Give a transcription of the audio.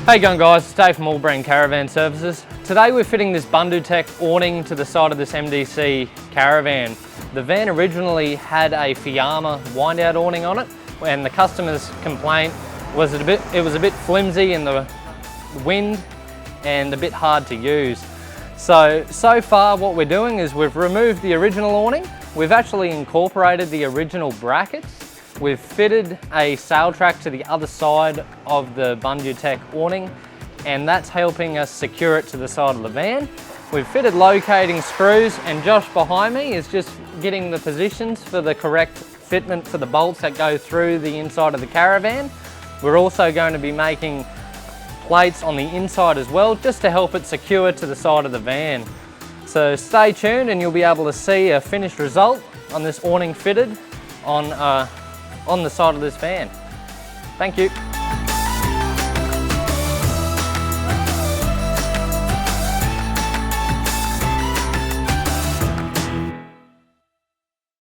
How you going, guys? It's Dave from AllBrand Caravan Services. Today we're fitting this Bundutec awning to the side of this MDC Caravan. The van originally had a Fiamma wind-out awning on it, and the customer's complaint was it was a bit flimsy in the wind and a bit hard to use. So far what we're doing is we've removed the original awning, we've actually incorporated the original brackets, we've fitted a sail track to the other side of the Bundutec awning, and that's helping us secure it to the side of the van. We've fitted locating screws, and Josh behind me is just getting the positions for the correct fitment for the bolts that go through the inside of the caravan. We're also going to be making plates on the inside as well, just to help it secure to the side of the van. So stay tuned and you'll be able to see a finished result on this awning fitted on the side of this van. Thank you.